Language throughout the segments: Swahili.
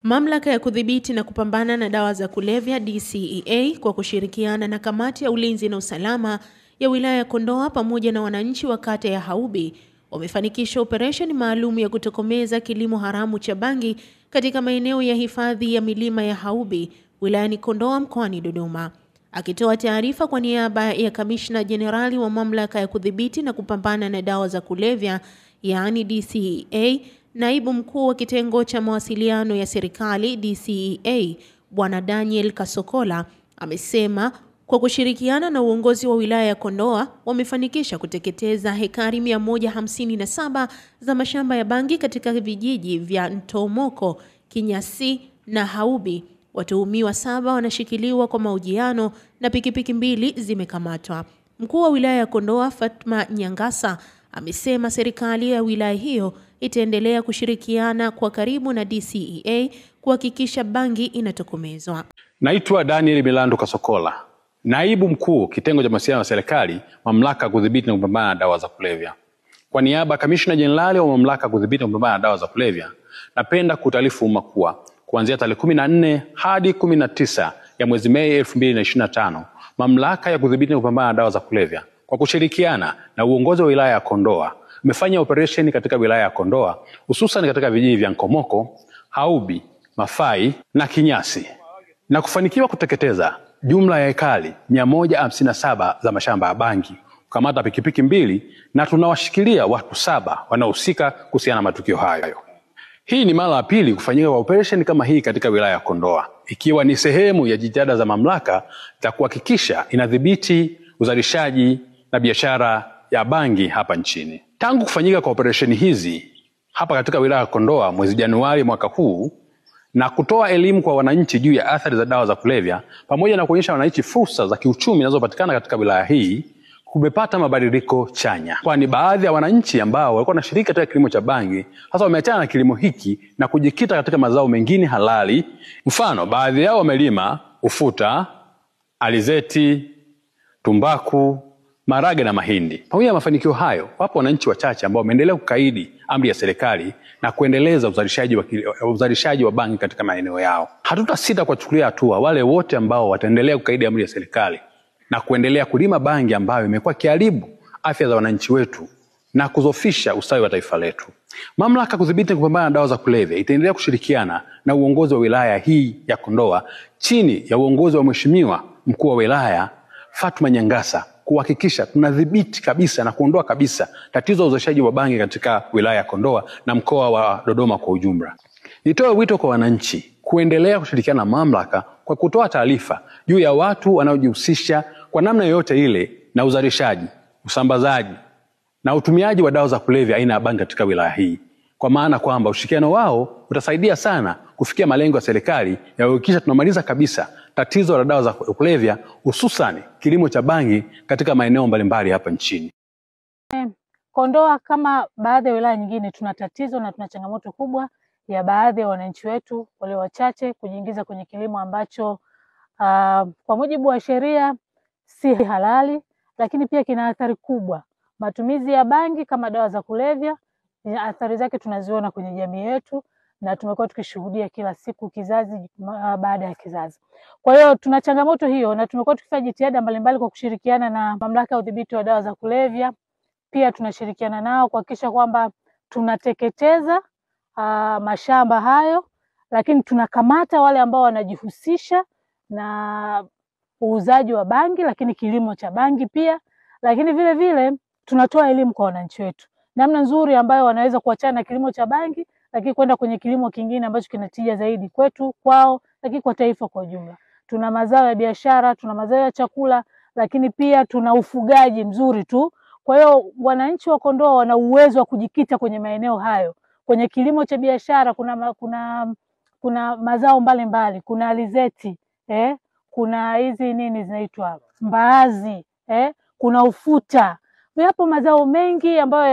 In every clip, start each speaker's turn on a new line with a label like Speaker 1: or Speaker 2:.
Speaker 1: Mamlaka ya kudhibiti na kupambana na dawa za kulevya DCEA kwa kushirikiana na kamati ya ulinzi na usalama ya wilaya ya Kondoa pamoja na wananchi wa kata ya Haubi wamefanikisha operesheni maalum ya kutokomeza kilimo haramu cha bangi katika maeneo ya hifadhi ya milima ya Haubi wilayani Kondoa mkoani Dodoma. Akitoa taarifa kwa niaba ya Kamishna Jenerali wa Mamlaka ya kudhibiti na kupambana na dawa za kulevya yaani DCEA, Naibu Mkuu wa Kitengo cha Mawasiliano ya Serikali DCEA, Bwana Daniel Kasokola, amesema kwa kushirikiana na uongozi wa wilaya ya Kondoa wamefanikisha kuteketeza hekari 157 za mashamba ya bangi katika vijiji vya Ntomoko, Kinyasi na Haubi. Watuhumiwa 7 wanashikiliwa kwa mahojiano na pikipiki 2 zimekamatwa. Mkuu wa wilaya ya Kondoa Fatma Nyangasa amesema serikali ya wilaya hiyo itaendelea kushirikiana kwa karibu na DCEA kuhakikisha bangi inatokomezwa.
Speaker 2: Naitwa Daniel Milando Kasokola, Naibu Mkuu Kitengo cha Mawasiliano ya Serikali, Mamlaka ya kudhibiti na kupambana na dawa za kulevya. Kwa niaba ya Kamishna Jenerali wa Mamlaka ya kudhibiti na kupambana na dawa za kulevya, napenda kutaarifu umma kuwa kuanzia tarehe 14 hadi 19 ya mwezi Mei 2025, Mamlaka ya kudhibiti na kupambana na dawa za kulevya kwa kushirikiana na uongozi wa wilaya ya Kondoa umefanya operesheni katika wilaya ya Kondoa, hususan katika vijiji vya Nkomoko, Haubi, Mafai na Kinyasi, na kufanikiwa kuteketeza jumla ya hekari 157 za mashamba ya bangi, kukamata pikipiki 2 na tunawashikilia watu 7 wanaohusika kuhusiana na matukio hayo. Hii ni mara ya pili kufanyika kwa operesheni kama hii katika wilaya ya Kondoa, ikiwa ni sehemu ya jitihada za mamlaka za kuhakikisha inadhibiti uzalishaji na biashara ya bangi hapa nchini. Tangu kufanyika kwa operesheni hizi hapa katika wilaya ya Kondoa mwezi Januari mwaka huu na kutoa elimu kwa wananchi juu ya athari za dawa za kulevya pamoja na kuonyesha wananchi fursa za kiuchumi zinazopatikana katika wilaya hii, kumepata mabadiliko chanya. Kwani baadhi ya wananchi ambao walikuwa wanashiriki katika kilimo cha bangi sasa wameachana na kilimo hiki na kujikita katika mazao mengine halali. Mfano, baadhi yao wamelima ufuta, alizeti, tumbaku, marage na mahindi. Pamoja na mafanikio hayo, wapo wananchi wachache ambao wameendelea kukaidi amri ya serikali na kuendeleza uzalishaji wa bangi katika maeneo yao. Hatutasita kuwachukulia hatua wale wote ambao wataendelea kukaidi amri ya serikali na kuendelea kulima bangi ambayo imekuwa kiharibu afya za wananchi wetu na kuzofisha ustawi wa taifa letu. Mamlaka kudhibiti na kupambana na dawa za kulevya itaendelea kushirikiana na uongozi wa wilaya hii ya Kondoa chini ya uongozi wa Mheshimiwa Mkuu wa Wilaya Fatma Nyangasa kuhakikisha tunadhibiti kabisa na kuondoa kabisa tatizo la uzalishaji wa bangi katika wilaya ya Kondoa na mkoa wa Dodoma kwa ujumla. Nitoe wito kwa wananchi kuendelea kushirikiana na mamlaka kwa kutoa taarifa juu ya watu wanaojihusisha kwa namna yoyote ile na uzalishaji, usambazaji na utumiaji wa dawa za kulevya aina ya bangi katika wilaya hii, kwa maana kwamba ushirikiano wao utasaidia sana kufikia malengo ya serikali ya kuhakikisha tunamaliza kabisa tatizo la dawa za kulevya, hususan kilimo cha bangi katika maeneo mbalimbali hapa nchini.
Speaker 3: Kondoa kama baadhi ya wilaya nyingine tuna tatizo na tuna changamoto kubwa ya baadhi ya wananchi wetu wale wachache kujiingiza kwenye kilimo ambacho kwa mujibu wa sheria si halali, lakini pia kina athari kubwa. Matumizi ya bangi kama dawa za kulevya, athari zake tunaziona kwenye jamii yetu na tumekuwa tukishuhudia kila siku kizazi baada ya kizazi. Kwa hiyo tuna changamoto hiyo na tumekuwa tukifanya jitihada mbalimbali kwa kushirikiana na Mamlaka ya Udhibiti wa Dawa za Kulevya. Pia tunashirikiana nao kuhakikisha kwamba tunateketeza mashamba hayo, lakini tunakamata wale ambao wanajihusisha na uuzaji wa bangi, lakini kilimo cha bangi pia, lakini vile vile tunatoa elimu kwa wananchi wetu namna nzuri ambayo wanaweza kuachana na kilimo cha bangi lakini kwenda kwenye kilimo kingine ambacho kinatija zaidi kwetu, kwao, lakini kwa taifa kwa ujumla. Tuna mazao ya biashara, tuna mazao ya chakula, lakini pia tuna ufugaji mzuri tu. Kwa hiyo wananchi wa Kondoa wana uwezo wa kujikita kwenye maeneo hayo. Kwenye kilimo cha biashara kuna mazao mbalimbali, kuna alizeti, kuna hizi nini zinaitwa mbaazi, kuna ufuta. Yapo mazao mengi ambayo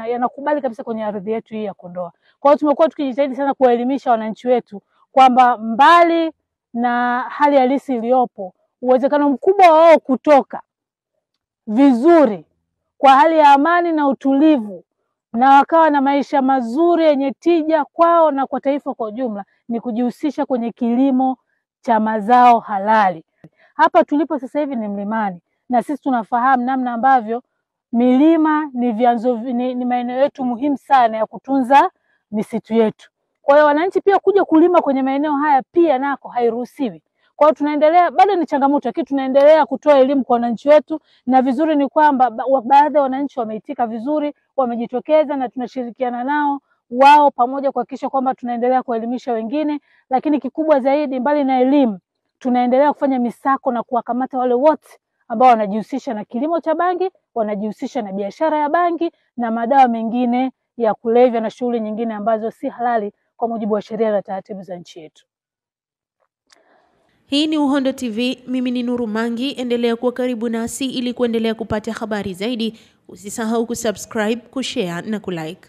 Speaker 3: yanakubali kabisa kwenye ardhi yetu hii ya Kondoa. Kwa hiyo tumekuwa tukijitahidi sana kuwaelimisha wananchi wetu kwamba mbali na hali halisi iliyopo, uwezekano mkubwa wao kutoka vizuri kwa hali ya amani na utulivu na wakawa na maisha mazuri yenye tija kwao na kwa taifa kwa ujumla, ni kujihusisha kwenye kilimo cha mazao halali. Hapa tulipo sasa hivi ni mlimani, na sisi tunafahamu namna ambavyo milima ni vyanzo, ni maeneo yetu muhimu sana ya kutunza misitu yetu. Kwa hiyo wananchi pia kuja kulima kwenye maeneo haya pia nako hairuhusiwi. Kwa hiyo tunaendelea, bado ni changamoto, lakini tunaendelea kutoa elimu kwa wananchi wetu, na vizuri ni kwamba baadhi ya wananchi wameitika vizuri, wamejitokeza na tunashirikiana nao wao pamoja kuhakikisha kwamba tunaendelea kuelimisha wengine. Lakini kikubwa zaidi, mbali na elimu, tunaendelea kufanya misako na kuwakamata wale wote ambao wanajihusisha na kilimo cha bangi, wanajihusisha na biashara ya bangi na madawa mengine ya kulevya na shughuli nyingine ambazo si halali kwa mujibu wa sheria na taratibu za nchi yetu.
Speaker 1: Hii ni Uhondo TV, mimi ni Nuru Mangi. Endelea kuwa karibu nasi ili kuendelea kupata habari zaidi. Usisahau kusubscribe, kushare na kulike.